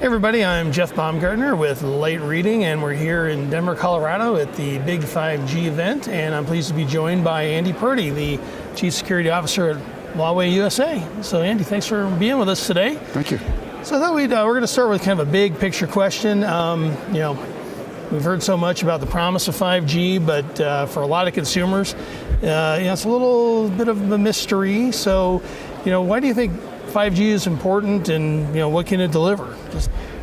Hey everybody, I'm Jeff Baumgartner with Light Reading, and we're here in Denver, Colorado at the Big 5G event, and I'm pleased to be joined by Andy Purdy, the Chief Security Officer at Huawei USA. So Andy, thanks for being with us today. Thank you. So I thought we're going to start with kind of a big picture question. We've heard so much about the promise of 5G, but for a lot of consumers, it's a little bit of a mystery. So, why do you think 5G is important, and what can it deliver?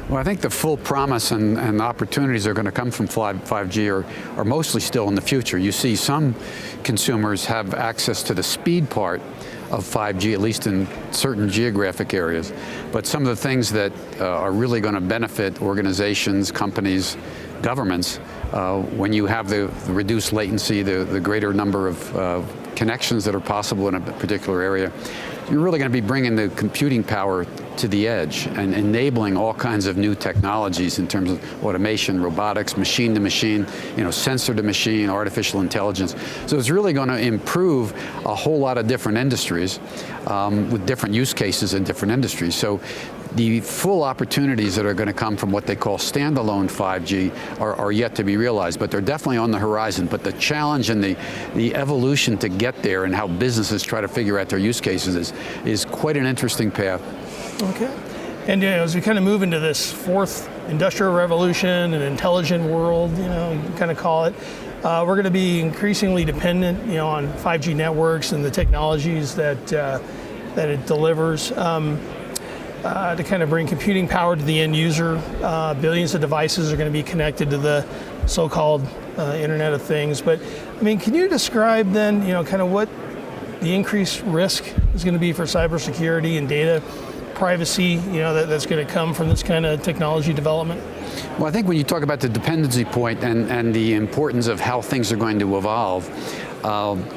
Well, I think the full promise and opportunities that are going to come from 5G are mostly still in the future. You see some consumers have access to the speed part of 5G, at least in certain geographic areas. But some of the things that are really going to benefit organizations, companies, governments, when you have the reduced latency, the greater number of connections that are possible in a particular area, you're really going to be bringing the computing power to the edge and enabling all kinds of new technologies in terms of automation, robotics, machine to machine, sensor to machine, artificial intelligence. So it's really going to improve a whole lot of different industries with different use cases in different industries. So the full opportunities that are going to come from what they call standalone 5G are yet to be realized, but they're definitely on the horizon. But the challenge and the evolution to get there and how businesses try to figure out their use cases is quite an interesting path. Okay. And as we kind of move into this fourth industrial revolution, an intelligent world, you kind of call it, we're going to be increasingly dependent, on 5G networks and the technologies that it delivers. To kind of bring computing power to the end user. Billions of devices are going to be connected to the so-called Internet of Things. But can you describe then, kind of what the increased risk is going to be for cybersecurity and data privacy, that's going to come from this kind of technology development? Well, I think when you talk about the dependency point and the importance of how things are going to evolve,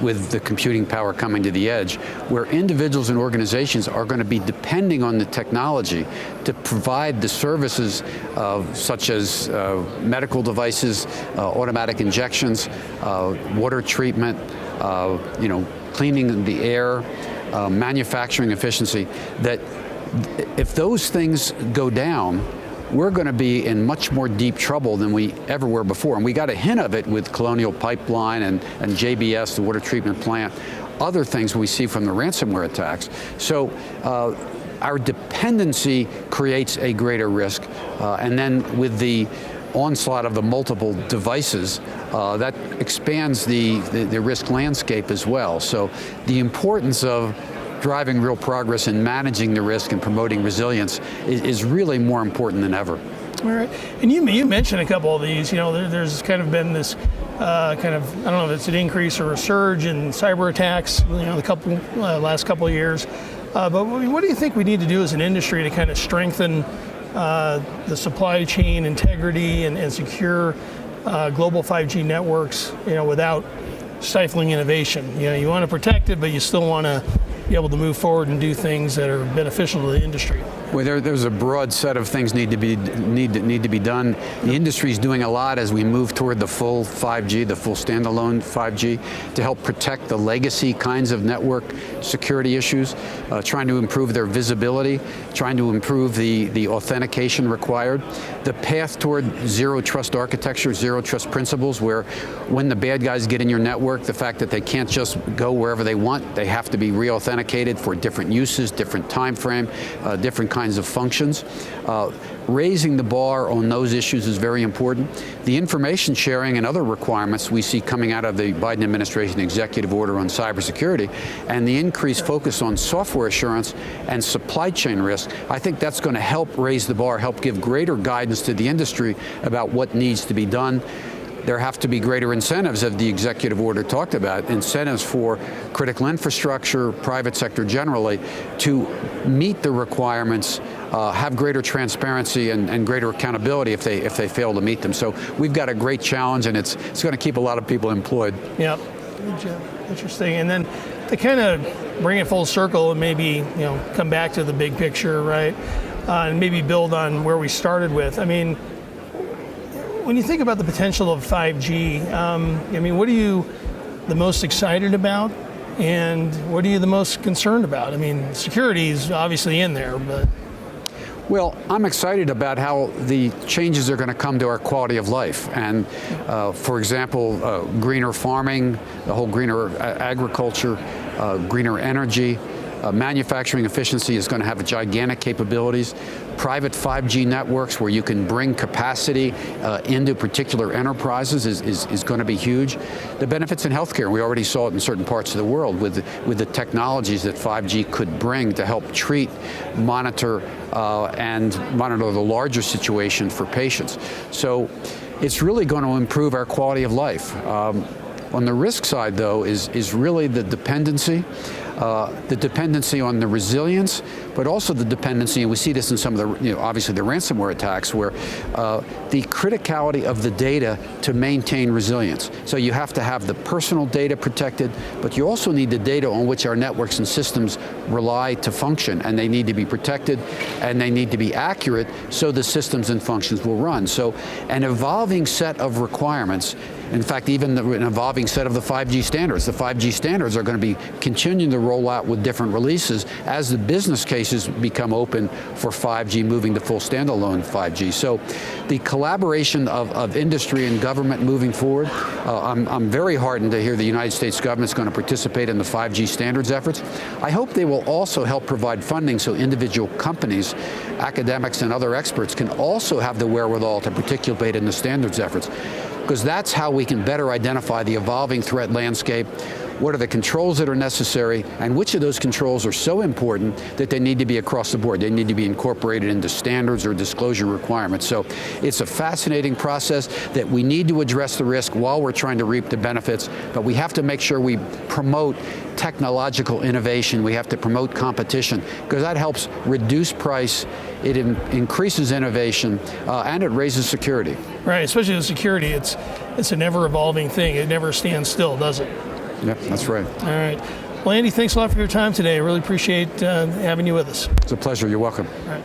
with the computing power coming to the edge, where individuals and organizations are going to be depending on the technology to provide the services such as medical devices, automatic injections, water treatment, cleaning the air, manufacturing efficiency, that if those things go down, we're going to be in much more deep trouble than we ever were before. And we got a hint of it with Colonial Pipeline and JBS, the water treatment plant, other things we see from the ransomware attacks. So our dependency creates a greater risk. And then with the onslaught of the multiple devices, that expands the risk landscape as well. So the importance of driving real progress in managing the risk and promoting resilience is really more important than ever. All right, and you mentioned a couple of these. There's kind of been this I don't know if it's an increase or a surge in cyber attacks. The last couple of years. But what do you think we need to do as an industry to kind of strengthen the supply chain integrity and secure global 5G networks? Without stifling innovation. You want to protect it, but you still want to be able to move forward and do things that are beneficial to the industry. Well, there's a broad set of things need to be done. The industry's doing a lot as we move toward the full 5G, the full standalone 5G, to help protect the legacy kinds of network security issues, trying to improve their visibility, trying to improve the authentication required. The path toward zero trust architecture, zero trust principles, where when the bad guys get in your network, the fact that they can't just go wherever they want, they have to be re-authenticated for different uses, different time frame, different kinds of functions. Raising the bar on those issues is very important. The information sharing and other requirements we see coming out of the Biden administration executive order on cybersecurity and the increased focus on software assurance and supply chain risk, I think that's going to help raise the bar, help give greater guidance to the industry about what needs to be done. There have to be greater incentives, as the executive order talked about, incentives for critical infrastructure, private sector generally, to meet the requirements, have greater transparency and greater accountability if they fail to meet them. So we've got a great challenge, and it's going to keep a lot of people employed. Yeah, interesting. And then to kind of bring it full circle and maybe come back to the big picture, right? And maybe build on where we started with. When you think about the potential of 5G, what are you the most excited about, and what are you the most concerned about? Security is obviously in there, but... Well, I'm excited about how the changes are going to come to our quality of life. And for example, greener farming, the whole greener agriculture, greener energy, manufacturing efficiency is going to have gigantic capabilities. Private 5G networks where you can bring capacity into particular enterprises is going to be huge. The benefits in healthcare, we already saw it in certain parts of the world with the technologies that 5G could bring to help treat, monitor the larger situation for patients. So it's really going to improve our quality of life. On the risk side, though, is really the dependency on the resilience, but also the dependency, and we see this in some of the, obviously the ransomware attacks, where the criticality of the data to maintain resilience. So you have to have the personal data protected, but you also need the data on which our networks and systems rely to function, and they need to be protected, and they need to be accurate so the systems and functions will run. So an evolving set of requirements, in fact, even an evolving set of the 5G standards. The 5G standards are going to be continuing to roll out with different releases as the business cases become open for 5G, moving to full standalone 5G. So the collaboration of industry and government moving forward, I'm very heartened to hear the United States government is going to participate in the 5G standards efforts. I hope they will also help provide funding so individual companies, academics, and other experts can also have the wherewithal to participate in the standards efforts, because that's how we can better identify the evolving threat landscape, what are the controls that are necessary, and which of those controls are so important that they need to be across the board. They need to be incorporated into standards or disclosure requirements. So it's a fascinating process that we need to address the risk while we're trying to reap the benefits, but we have to make sure we promote technological innovation. We have to promote competition, because that helps reduce price, it increases innovation, and it raises security. Right, especially the security, it's an ever-evolving thing. It never stands still, does it? Yep, that's right. All right. Well, Andy, thanks a lot for your time today. I really appreciate having you with us. It's a pleasure. You're welcome. All right.